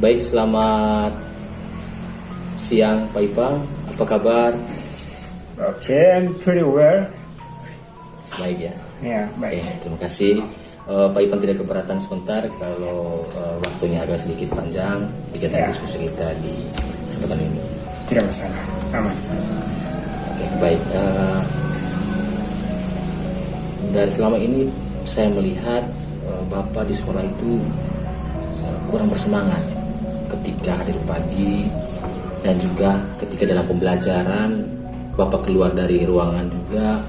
Baik, selamat siang Pak Ipang, apa kabar? Okay, I'm pretty well. Baik ya. Ya, baik. Oke, terima kasih. Pak Ipang tidak keberatan sebentar kalau waktunya agak sedikit panjang kegiatan diskusi kita di kesempatan ini. Tidak masalah, aman. Oke, baik. Dari selama ini saya melihat Bapak di sekolah itu kurang bersemangat ketika hadir pagi dan juga ketika dalam pembelajaran Bapak keluar dari ruangan juga,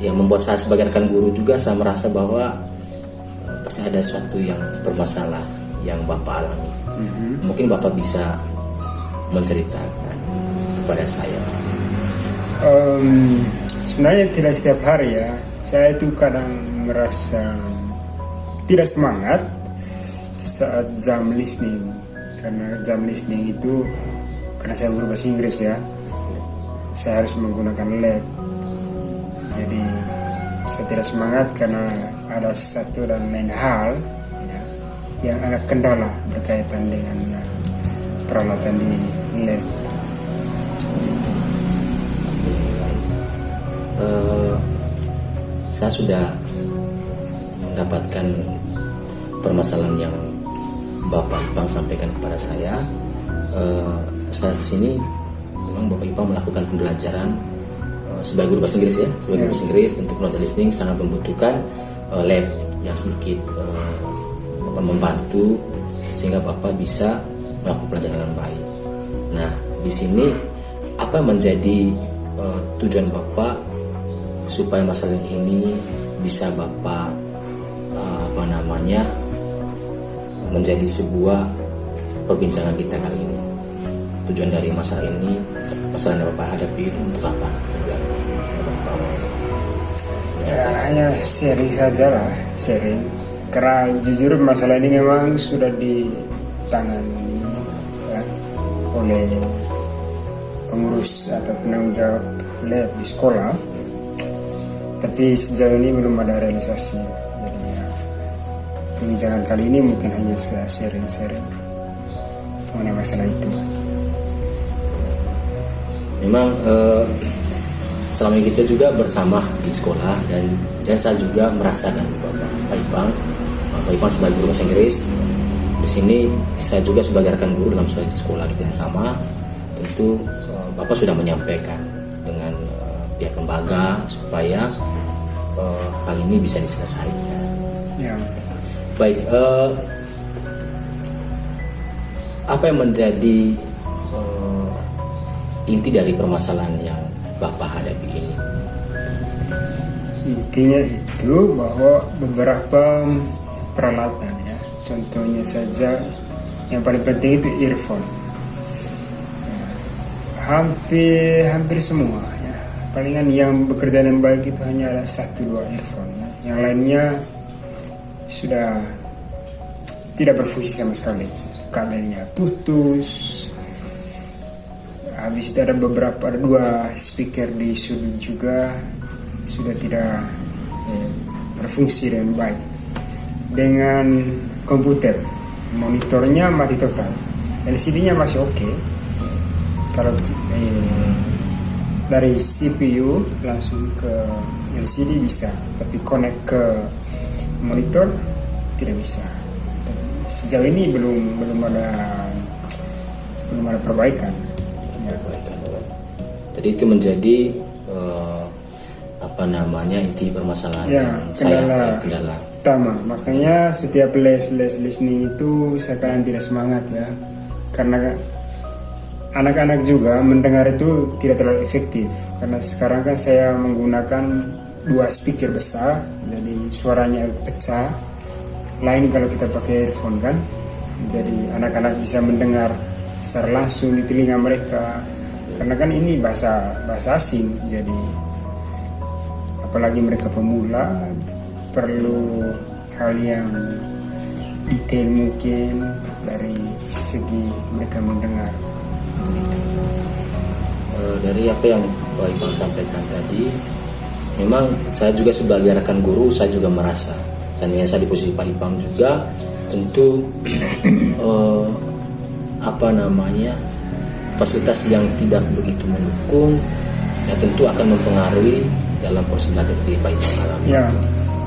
yang membuat saya sebagai rekan guru juga saya merasa bahwa pasti ada sesuatu yang bermasalah yang Bapak alami. Mungkin Bapak bisa menceritakan kepada saya. Sebenarnya tidak setiap hari ya. Saya itu kadang merasa tidak semangat saat jam listening, karena jam listening itu, karena saya guru bahasa Inggris ya, saya harus menggunakan lab. Jadi saya tidak semangat karena ada satu dan lain hal ya, yang agak kendala berkaitan dengan peralatan di lab. Seperti itu. Saya sudah mendapatkan permasalahan yang Bapak Ipang sampaikan kepada saya. Saat sini memang Bapak Ipang melakukan pembelajaran sebagai guru bahasa Inggris ya, sebagai guru bahasa Inggris untuk knowledge listening sangat membutuhkan lab yang sedikit membantu sehingga Bapak bisa melakukan pelajaran dengan baik. Nah, di sini apa yang menjadi tujuan Bapak supaya masalah ini bisa Bapak menjadi sebuah perbincangan kita kali ini? Tujuan dari masalah ini, masalah yang Bapak hadapi itu untuk apa? Ya, hanya sharing saja lah, sharing. Karena jujur masalah ini memang sudah ditangani ya, oleh pengurus atau penanggung jawab lab di sekolah, tapi sejauh ini belum ada realisasi. Jadi ya, pembicaraan kali ini mungkin hanya sekedar sharing-sharing mengenai masalah itu. Memang selama ini kita juga bersama di sekolah dan saya juga merasakan Pak Ipang sebagai guru bahasa Inggris. Di sini saya juga sebagai rekan guru dalam sekolah kita yang sama. Tentu Bapak sudah menyampaikan dengan pihak lembaga supaya hal ini bisa diselesaikan. Ya. Baik, apa yang menjadi inti dari permasalahan yang Bapak hadapi ini? Intinya itu bahwa beberapa peralatan ya, contohnya saja yang paling penting itu earphone. Hampir semua ya, palingan yang bekerja dengan baik itu hanya ada 1-2 earphone ya. Yang lainnya sudah tidak berfungsi sama sekali, kabelnya putus. Habis itu ada 2 speaker di sudut juga sudah tidak berfungsi dengan baik. Dengan komputer, monitornya mati total, LCD-nya masih oke. Kalau dari CPU langsung ke LCD bisa, tapi connect ke monitor tidak bisa. Sejauh ini belum ada perbaikan. Jadi itu menjadi inti permasalahan ya, kendala utama. Makanya setiap les listening itu saya kadang tidak semangat ya, karena anak-anak juga mendengar itu tidak terlalu efektif. Karena sekarang kan saya menggunakan 2 speaker besar, jadi suaranya pecah. Lain kalau kita pakai earphone kan, jadi anak-anak bisa mendengar secara langsung di telinga mereka. Karena kan ini bahasa asing, jadi apalagi mereka pemula perlu hal yang detail mungkin dari segi mereka mendengar. Dari apa yang Pak Ipang sampaikan tadi, memang saya juga sebagai rekan guru saya juga merasa, seandainya saya di posisi Pak Ipang juga, tentu apa namanya, fasilitas yang tidak begitu mendukung ya tentu akan mempengaruhi dalam proses belajar di Pak Ipang alami. Ya.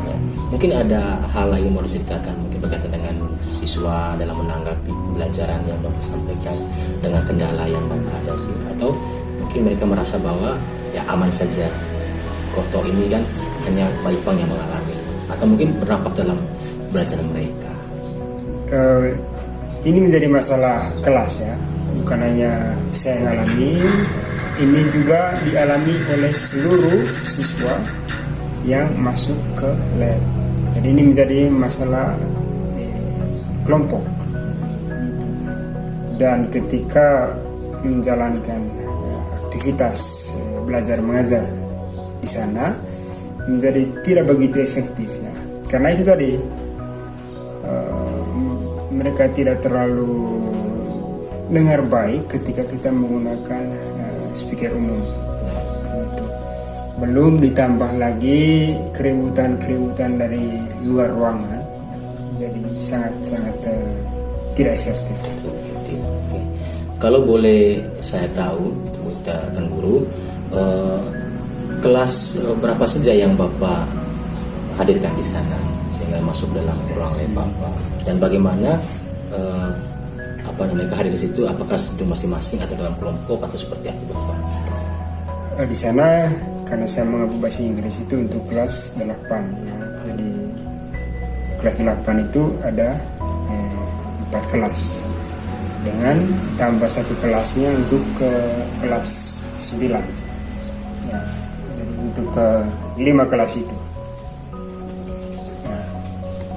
Ya. Mungkin ada hal lain yang mau diceritakan mungkin berkaitan dengan siswa dalam menanggapi pembelajaran yang Bapak sampaikan dengan kendala yang Bapak hadapi, atau mungkin mereka merasa bahwa ya aman saja, kotor ini kan hanya Pak Ipang yang mengalami, atau mungkin berdampak dalam belajar mereka. Ini menjadi masalah kelas ya, bukan hanya saya yang alami, ini juga dialami oleh seluruh siswa yang masuk ke lab. Jadi ini menjadi masalah kelompok. Dan ketika menjalankan aktivitas belajar mengajar di sana menjadi tidak begitu efektif ya. Karena itu tadi mereka tidak terlalu dengar baik ketika kita menggunakan speaker umum. Belum ditambah lagi keributan dari luar ruangan, jadi sangat tidak efektif. Oke. Kalau boleh saya tahu, rekan guru, kelas berapa saja yang Bapak hadirkan di sana sehingga masuk dalam ruang lab Bapak, dan bagaimana kehadiran di situ, apakah masing-masing atau dalam kelompok atau seperti apa Bapak? Di sana karena saya mengaku bahasa Inggris itu untuk kelas 8 ya. Jadi kelas 8 itu ada 4 kelas dengan tambah satu kelasnya untuk ke kelas 9 ya. Jadi untuk ke 5 kelas itu ya.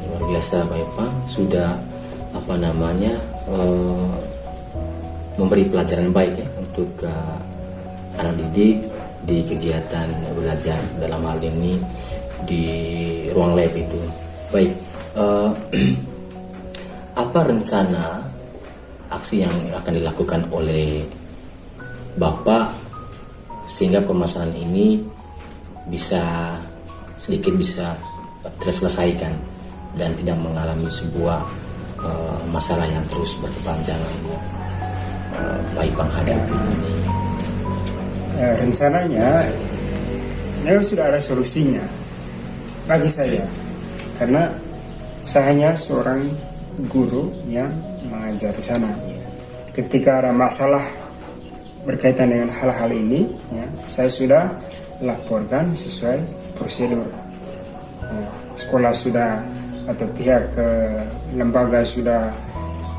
Luar biasa Bapak, sudah memberi pelajaran baik ya untuk anak didik di kegiatan belajar, dalam hal ini di ruang lab itu. Baik, apa rencana aksi yang akan dilakukan oleh Bapak sehingga permasalahan ini bisa terselesaikan dan tidak mengalami sebuah masalah yang terus berkepanjangan Pak Ipang hadapi ini? Rencananya memang sudah ada solusinya bagi saya, karena saya hanya seorang guru yang mengajar di sana. Ketika ada masalah berkaitan dengan hal-hal ini ya, saya sudah laporkan sesuai prosedur ya, sekolah sudah atau pihak lembaga sudah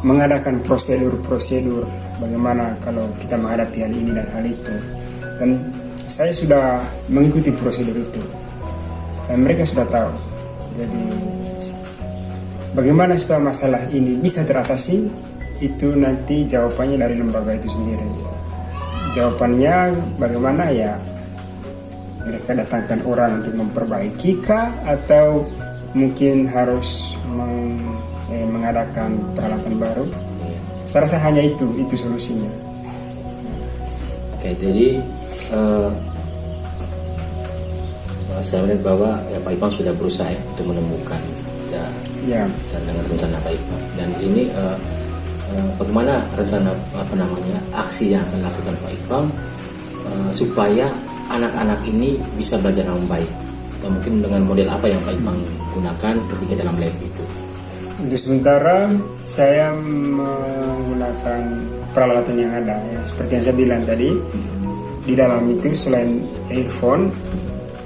mengadakan prosedur bagaimana kalau kita menghadapi hal ini dan hal itu, dan saya sudah mengikuti prosedur itu dan mereka sudah tahu. Jadi bagaimana supaya masalah ini bisa teratasi, itu nanti jawabannya dari lembaga itu sendiri. Jawabannya bagaimana ya, mereka datangkan orang untuk memperbaiki kah, atau mungkin harus mengadakan peralatan baru. Saya rasa hanya itu solusinya. Oke, jadi saya melihat bahwa ya, Pak Ipang sudah berusaha untuk menemukan ya dengan rencana Pak Ipang, dan di sini bagaimana rencana aksi yang akan dilakukan Pak Ipang supaya anak-anak ini bisa belajar dengan baik, atau mungkin dengan model apa yang Pak Ipang gunakan ketika dalam lab itu? Untuk sementara saya menggunakan peralatan yang ada ya, seperti yang saya bilang tadi. Di dalam itu selain earphone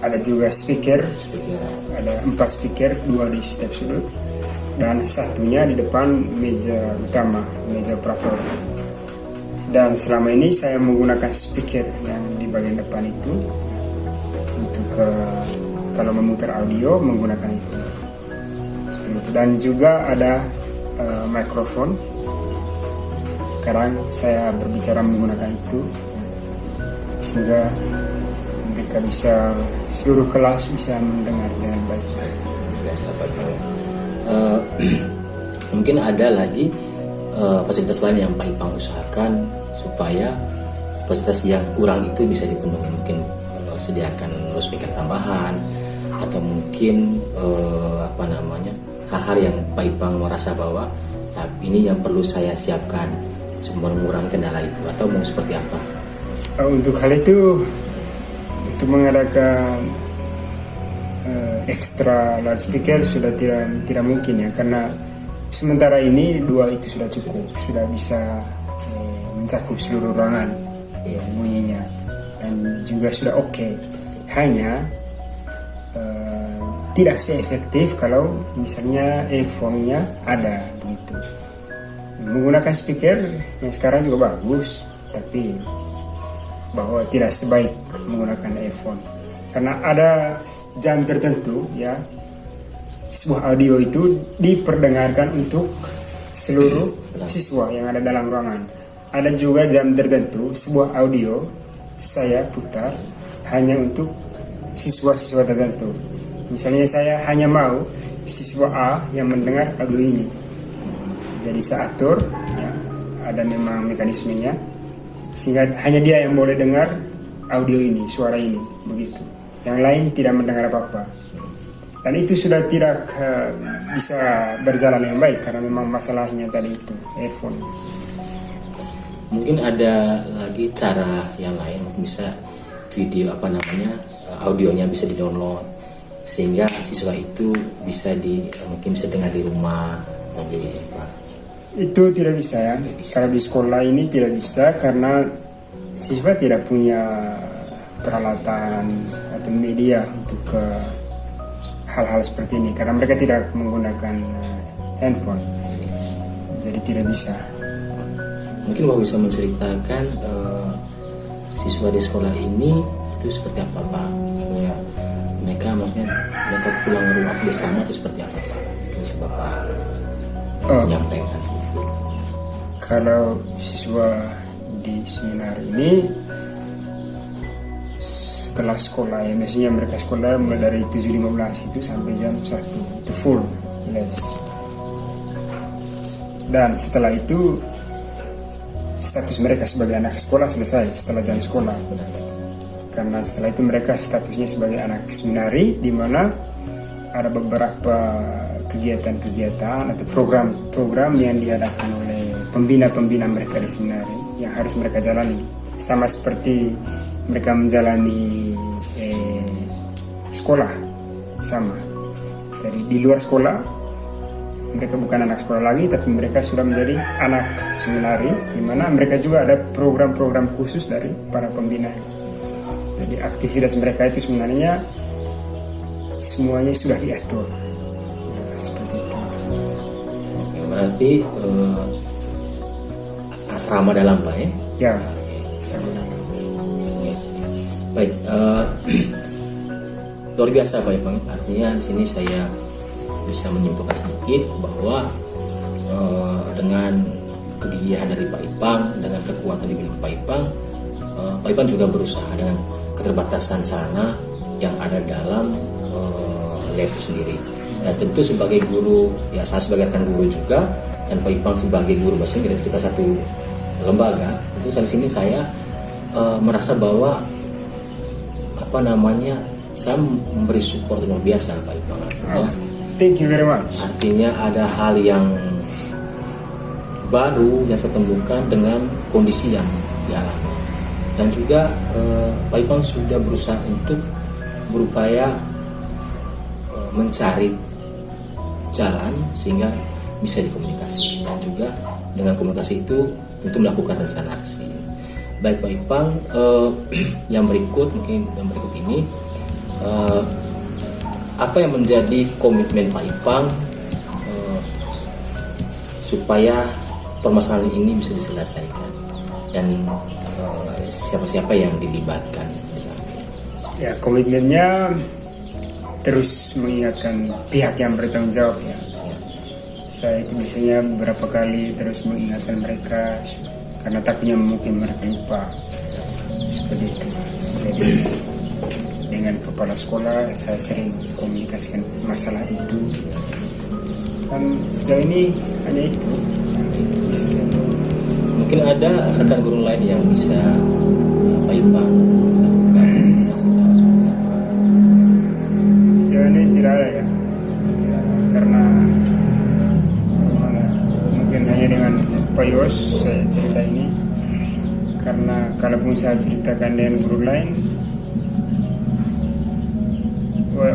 ada juga speaker. Ada 4 speaker, 2 di setiap sudut dan satunya di depan meja utama, meja operator. Dan selama ini saya menggunakan speaker yang di bagian depan itu untuk kalau memutar audio menggunakan itu. Seperti itu. Dan juga ada mikrofon. Sekarang saya berbicara menggunakan itu sehingga mereka bisa, seluruh kelas bisa mendengar dengan baik. Biasa Pak. Mungkin ada lagi fasilitas lain yang Pak Ipang usahakan supaya fasilitas yang kurang itu bisa dipenuhi. Mungkin sediakan speaker tambahan, atau mungkin hal-hal yang Pak Ipang merasa bahwa ya, ini yang perlu saya siapkan mengurangi kendala itu, atau mau seperti apa? Untuk hal itu, untuk mengadakan ekstra loudspeaker sudah tidak mungkin ya, karena sementara ini 2 itu sudah cukup, sudah bisa mencakup seluruh ruangan bunyinya, dan juga sudah oke. Hanya tidak seefektif kalau misalnya earphone-nya ada begitu. Menggunakan speaker yang sekarang juga bagus, tapi bahwa tidak sebaik menggunakan earphone, karena ada jam tertentu ya, sebuah audio itu diperdengarkan untuk seluruh siswa yang ada dalam ruangan. Ada juga jam tertentu sebuah audio saya putar hanya untuk siswa-siswa tertentu. Misalnya saya hanya mau siswa A yang mendengar audio ini, jadi saya atur ya, ada memang mekanismenya, sehingga hanya dia yang boleh dengar audio ini, suara ini, begitu. Yang lain tidak mendengar apa-apa. Dan itu sudah tidak bisa berjalan yang baik, karena memang masalahnya tadi itu, earphone. Mungkin ada lagi cara yang lain, mungkin bisa video audionya bisa di-download, sehingga siswa itu mungkin bisa dengar di rumah. Itu tidak bisa ya, kalau di sekolah ini tidak bisa, karena siswa tidak punya peralatan atau media untuk hal-hal seperti ini, karena mereka tidak menggunakan handphone, jadi tidak bisa. Mungkin Bapak bisa menceritakan siswa di sekolah ini itu seperti apa Pak? Maksudnya mereka pulang ke rumah di asrama itu seperti apa Pak? Bisa Bapak menyampaikan sedikit. Kalau siswa di seminar ini setelah sekolah ya, biasanya mereka sekolah mulai dari 7.15 itu sampai jam 1 itu full les. Dan setelah itu status mereka sebagai anak sekolah selesai setelah jam sekolah. Karena setelah itu mereka statusnya sebagai anak seminari, di mana ada beberapa kegiatan-kegiatan atau program-program yang diadakan oleh pembina-pembina mereka di seminari yang harus mereka jalani, sama seperti mereka menjalani sekolah sama. Jadi di luar sekolah mereka bukan anak sekolah lagi, tapi mereka sudah menjadi anak seminari, di mana mereka juga ada program-program khusus dari para pembina. Jadi aktivitas mereka itu sebenarnya semuanya sudah diatur. Ya, seperti itu. Berarti asrama dalam Pak ya? Ya, asrama dalam. Baik, luar biasa Pak Ipang. Artinya di sini saya bisa menyimpulkan sedikit bahwa dengan kegigihan dari Pak Ipang, dengan kekuatan dimiliki Pak Ipang, Pak Ipang juga berusaha dengan keterbatasan sarana yang ada dalam lab itu sendiri. Dan tentu sebagai guru, ya saya sebagai rekan guru juga, dan Pak Ipang sebagai guru bahasa Inggris, kita satu lembaga. Tentu di sini saya merasa bahwa saya memberi support luar biasa Pak Ipang. Thank you very much. Artinya ada hal yang baru yang saya temukan dengan kondisi yang dialami. Dan juga Pak Ipang sudah berusaha untuk berupaya mencari jalan sehingga bisa dikomunikasi, dan juga dengan komunikasi itu tentu melakukan rencana aksi. Baik Pak Ipang, yang berikut ini apa yang menjadi komitmen Pak Ipang supaya permasalahan ini bisa diselesaikan, dan siapa-siapa yang dilibatkan? Ya, komitmennya terus mengingatkan pihak yang bertanggung jawab ya. Saya itu biasanya beberapa kali terus mengingatkan mereka, karena takutnya mungkin mereka lupa seperti itu. Jadi dengan kepala sekolah saya sering komunikasikan masalah itu, dan sejauh ini hanya itu bisa saya. Mungkin ada rekan guru lain yang bisa Pak Ipang lakukan sejauh ini tidak ada ya, karena course saya cerita ini karena kalaupun saya ceritakan dengan guru lain,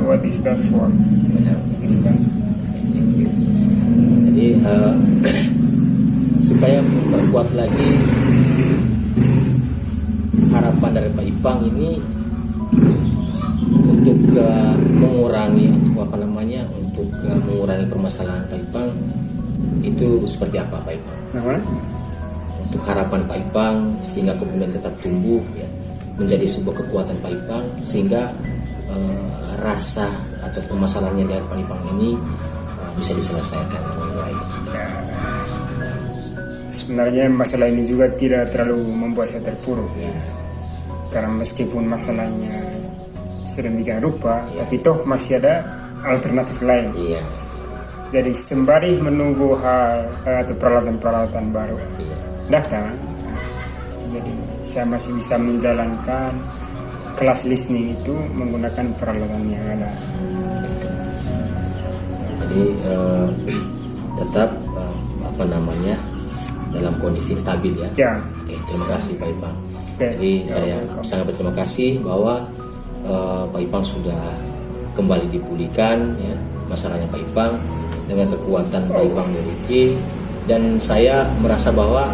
what is that for? Gitu kan? Jadi supaya memperkuat lagi harapan dari Pak Ipang ini untuk mengurangi atau apa namanya untuk mengurangi permasalahan Pak Ipang itu seperti apa Pak Ipang? Nah, Untuk harapan Pak Ipang sehingga kemudian tetap tumbuh ya, menjadi sebuah kekuatan Pak Ipang sehingga rasa atau permasalahannya dari Pak Ipang ini bisa diselesaikan dengan baik. sebenarnya masalah ini juga tidak terlalu membuat saya terpuruk Ya, karena meskipun masalahnya sedemikian rupa, Ya. tapi toh masih ada alternatif lain. iya, Jadi sembari menunggu hal atau peralatan-peralatan baru iya, datang, jadi saya masih bisa menjalankan kelas listening itu menggunakan peralatan yang ada. jadi tetap apa namanya dalam kondisi stabil ya. Ya, Oke, terima kasih Pak Ipang. Oke. Jadi Ya, saya welcome. sangat berterima kasih bahwa Pak Ipang sudah kembali dipulihkan ya masalahnya Pak Ipang dengan kekuatan Pak Ipang miliki, dan saya merasa bahwa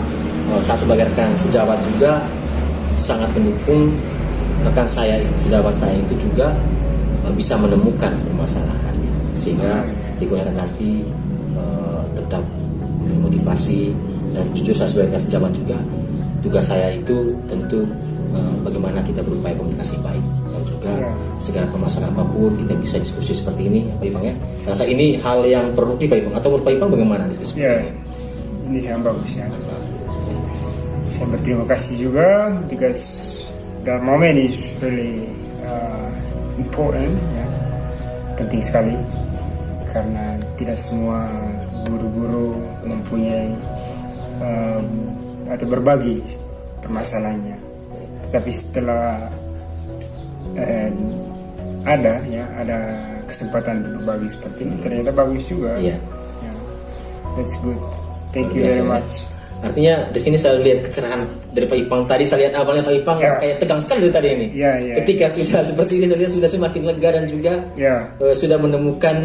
saat sebagai rekan sejawat juga sangat mendukung rekan saya sejawat saya itu juga bisa menemukan permasalahan sehingga digunakan nanti tetap motivasi. Dan jujur saya sebagai rekan sejawat juga tugas saya itu tentu bagaimana kita berupaya komunikasi baik dan juga segala permasalahan apapun kita bisa diskusi seperti ini Pak Ipang ya. Rasa ini hal yang produktif Pak Ipang, atau menurut Pak Ipang bagaimana diskusi ya, seperti ini? ini sangat bagus ya. Bagus, ya. Saya berterima kasih juga because the moment is really important ya, penting sekali karena tidak semua guru-guru mempunyai atau berbagi permasalahannya. Tetapi setelah ada kesempatan untuk berbagi seperti ini, ternyata bagus juga. Iya. Ya, that's good. Thank you Luar biasa, very ya. much. Artinya di sini saya lihat kecerahan dari Pak Ipang tadi. Saya lihat awalnya Pak Ipang Ya. kayak tegang sekali dari tadi ini. Ya, ya. Ketika sudah seperti ini saya lihat sudah semakin lega dan juga Ya, sudah menemukan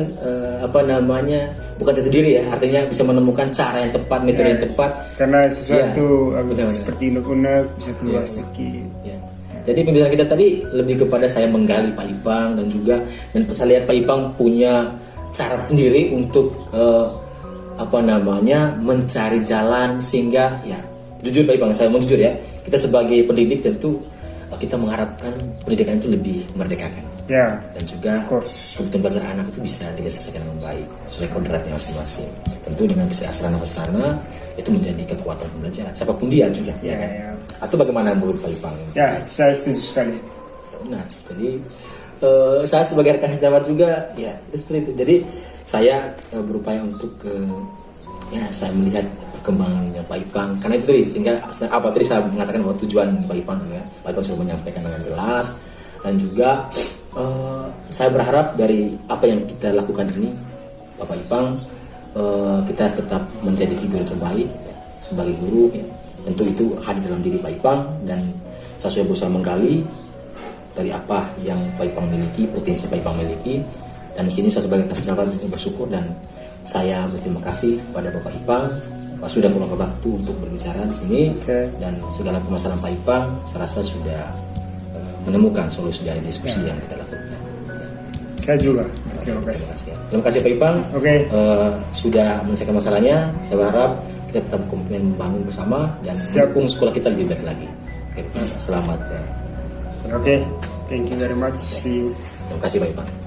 apa namanya bukan jati diri ya. Artinya bisa menemukan cara yang tepat, metode Ya. yang tepat. karena sesuatu benar-benar. seperti unek-unek bisa keluar Ya. sedikit. Ya. Jadi pembicaraan kita tadi lebih kepada saya menggali Pak Ipang dan juga saya lihat Pak Ipang punya cara sendiri untuk apa namanya mencari jalan sehingga ya jujur Pak Ipang, saya mau jujur ya, kita sebagai pendidik tentu kita mengharapkan pendidikan itu lebih merdekakan Ya, dan juga of course. kebutuhan belajar anak itu bisa diselesaikan dengan baik sesuai kodratnya masing-masing. Tentu dengan bisa asrana itu menjadi kekuatan pembelajaran siapapun dia juga ya kan. Ya. Atau bagaimana menurut Pak Ipang? Ya, saya setuju sekali. Benar. Jadi saat sebagai rekan sejawat juga ya itu seperti itu. Jadi saya berupaya untuk ya saya melihat perkembangannya Pak Ipang karena itu tadi sehingga apa tadi saya mengatakan bahwa tujuan Pak Ipang ya Pak Ipang sudah menyampaikan dengan jelas dan juga saya berharap dari apa yang kita lakukan ini Bapak Ipang kita tetap menjadi figur terbaik ya, sebagai guru ya. Tentu itu hadir dalam diri Pak Ipang dan saya sudah berusaha menggali dari apa yang Pak Ipang miliki, potensi Pak Ipang miliki, dan di sini saya sebagai rekan sejawat bersyukur dan saya berterima kasih pada Bapak Ipang sudah meluangkan waktu untuk berbicara di sini. Oke. Dan segala permasalahan Pak Ipang saya rasa sudah menemukan solusi dari diskusi yang kita lakukan. Ya. Saya juga terima kasih. Terima kasih Pak Ipang. Oke. Sudah menyelesaikan masalahnya. Saya berharap kita tetap komitmen membangun bersama dan Siap. mendukung sekolah kita lebih baik lagi. Oke, selamat ya. Oke, thank you very much. See you. Terima kasih Pak Ipang.